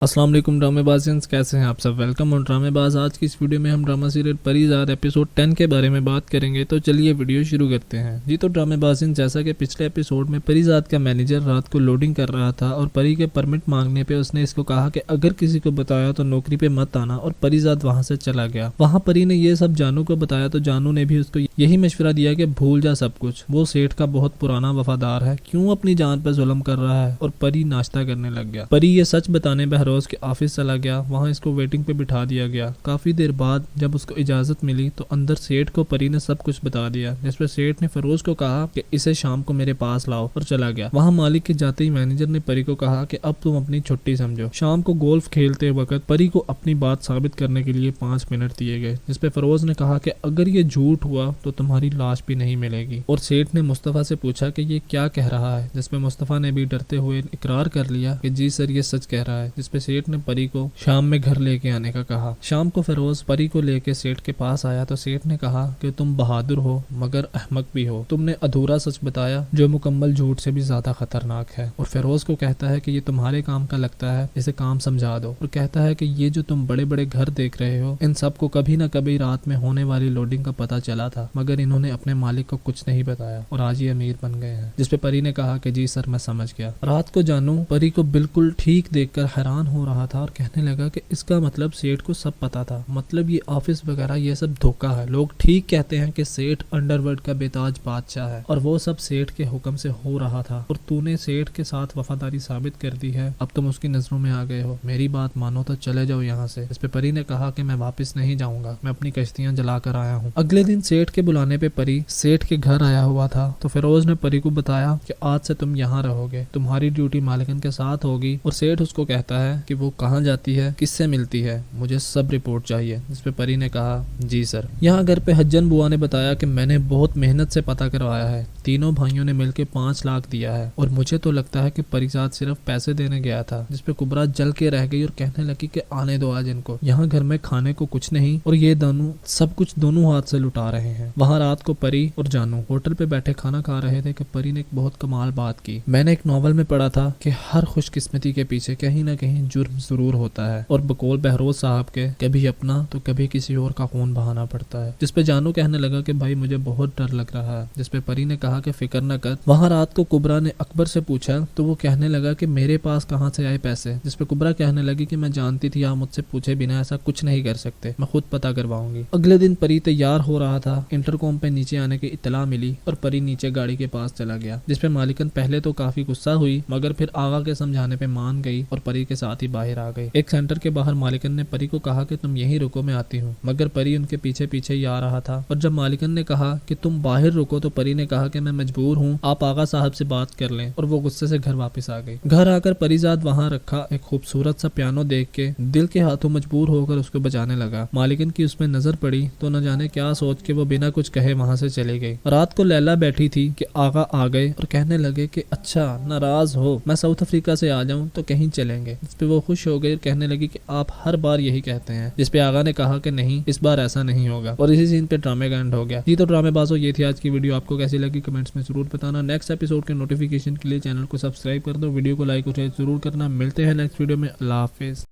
अस्सलाम वालेकुम ड्रामे बाज़ियंस, कैसे हैं आप सब। वेलकम और ड्रामे बाज। आज की इस वीडियो में हम ड्रामा सीरियल परिज़ाद एपिसोड 10 के बारे में बात करेंगे। तो चलिए वीडियो शुरू करते हैं जी। तो ड्रामे बाज़ियंस, जैसा कि पिछले एपिसोड में परिज़ाद का मैनेजर रात को लोडिंग कर रहा था और परी के परमिट मांगने पे उसने इसको कहा कि अगर किसी को बताया तो नौकरी पे मत आना, और परिज़ाद वहाँ से चला गया। वहाँ परी ने ये सब जानू को बताया तो जानू ने भी उसको यही मशवरा दिया कि भूल जा सब कुछ, वो सेठ का बहुत पुराना वफादार है, क्यों अपनी जान पर जुल्म कर रहा है। और परी नाश्ता करने लग गया। परी ये सच बताने बहरोज के ऑफिस चला गया। वहाँ इसको वेटिंग पे बिठा दिया गया। काफी देर बाद जब उसको इजाजत मिली तो अंदर सेठ को परी ने सब कुछ बता दिया, जिसपे सेठ ने फरोज को कहा कि इसे शाम को मेरे पास लाओ, और चला गया। वहाँ मालिक के जाते ही मैनेजर ने परी को कहा कि अब तुम अपनी छुट्टी समझो। शाम को गोल्फ खेलते वक्त परी को अपनी बात साबित करने के लिए 5 मिनट दिए गए, जिसपे फरोज ने कहा कि अगर ये झूठ हुआ तो तुम्हारी लाश भी नहीं मिलेगी। और सेठ ने मुस्तफा से पूछा कि ये क्या कह रहा है, जिसपे मुस्तफा ने भी डरते हुए इकरार कर लिया कि जी सर, ये सच कह रहा है। जिसपे सेठ ने परी को शाम में घर लेके आने का कहा। शाम को फरोज परी को लेके सेठ के पास आया तो सेठ ने कहा कि तुम बहादुर हो मगर अहमक भी हो, तुमने अधूरा सच बताया जो मुकम्मल झूठ से भी ज्यादा खतरनाक है। और फरोज को कहता है कि ये तुम्हारे काम का लगता है, इसे काम समझा दो। और कहता है कि ये जो तुम बड़े बड़े घर देख रहे हो, इन सब को कभी न कभी रात में होने वाली लोडिंग का पता चला था, मगर इन्होंने अपने मालिक को कुछ नहीं बताया और आज ये अमीर बन गए हैं। जिसपे परी ने कहा कि जी सर, मैं समझ गया। रात को जानू परी को बिल्कुल ठीक देखकर हैरान हो रहा था और कहने लगा कि इसका मतलब सेठ को सब पता था, मतलब ये ऑफिस वगैरह ये सब धोखा है। लोग ठीक कहते हैं कि सेठ अंडरवर्ल्ड का बेताज बादशाह है और वो सब सेठ के हुक्म से हो रहा था, और तूने सेठ के साथ वफादारी साबित कर दी है। अब तुम उसकी नजरों में आ गए हो, मेरी बात मानो तो चले जाओ यहाँ से। इस पे परी ने कहा कि मैं वापस नहीं जाऊंगा, मैं अपनी कश्तियां जला कर आया हूँ। अगले दिन सेठ के बुलाने पे परी सेठ के घर आया हुआ था तो फिरोज ने परी को बताया कि आज से तुम यहाँ रहोगे, तुम्हारी ड्यूटी मालिकन के साथ होगी। और सेठ उसको कहता है कि वो कहाँ जाती है, किससे मिलती है, मुझे सब रिपोर्ट चाहिए। इस पे परी ने कहा जी सर। यहाँ घर पे हज्जन बुआ ने बताया कि मैंने बहुत मेहनत से पता करवाया है, तीनों भाइयों ने मिलकर 5 लाख दिया है, और मुझे तो लगता है कि परिजाद सिर्फ पैसे देने गया था। जिसपे कुबरा जल के रह गई और कहने लगी कि आने दो आज इनको, यहाँ घर में खाने को कुछ नहीं और ये दोनों सब कुछ दोनों हाथ से लुटा रहे हैं। वहाँ रात को परी और जानू होटल पे बैठे खाना खा रहे थे कि परी ने एक बहुत कमाल बात की। मैंने एक नॉवल में पढ़ा था कि हर खुशकिस्मती के पीछे कहीं ना कहीं जुर्म जरूर होता है, और बकौल बहरोज साहब के कभी अपना तो कभी किसी और का खून बहाना पड़ता है। जिसपे जानू कहने लगा कि भाई मुझे बहुत डर लग रहा है। जिसपे परी ने कहा कि फिक्र न कर। वहाँ रात को कुबरा ने अकबर से पूछा तो वो कहने लगा कि मेरे पास कहाँ से आए पैसे। जिसपे कुबरा कहने लगी कि मैं जानती थी आप मुझसे पूछे बिना ऐसा कुछ नहीं कर सकते, मैं खुद पता करवाऊंगी। अगले दिन परी तैयार हो रहा था, इंटरकॉम पे नीचे आने की इत्तला मिली और परी नीचे गाड़ी के पास चला गया। जिसपे मालिकन पहले तो काफी गुस्सा हुई, मगर फिर आगा के समझाने पे मान गई और परी के साथ ही बाहर आ गई। एक सेंटर के बाहर मालिकन ने परी को कहा कि तुम यहीं रुको, मैं आती हूँ, मगर परी उनके पीछे पीछे ही आ रहा था। और जब मालिकन ने कहा कि तुम बाहर रुको तो परी ने कहा कि मैं मजबूर हूँ, आप आगा साहब से बात कर लें, और वो गुस्से से घर वापस आ गई। घर आकर परिजाद वहाँ रखा एक खूबसूरत सा पियानो देख के दिल के हाथों मजबूर होकर उसको बजाने लगा। मालिकन की उसमें नजर पड़ी तो न जाने क्या सोच के वो बिना कुछ कहे वहाँ से चली गई। रात को लैला बैठी थी कि आगा आ गए और कहने लगे कि अच्छा नाराज हो, मैं साउथ अफ्रीका से आ जाऊं तो कहीं चलेंगे। इस पे वो खुश हो गई और कहने लगी कि आप हर बार यही कहते हैं। जिस पे आगा ने कहा कि नहीं, इस बार ऐसा नहीं होगा, और इसी सीन पे ड्रामे का एंड हो गया जी। तो ड्रामे बाजो, ये थी आज की वीडियो। आपको कैसी लगी कमेंट्स में जरूर बताना। नेक्स्ट एपिसोड के नोटिफिकेशन के लिए चैनल को सब्सक्राइब कर दो, वीडियो को लाइक और शेयर जरूर करना। मिलते हैं नेक्स्ट वीडियो में। अल्लाह हाफिज।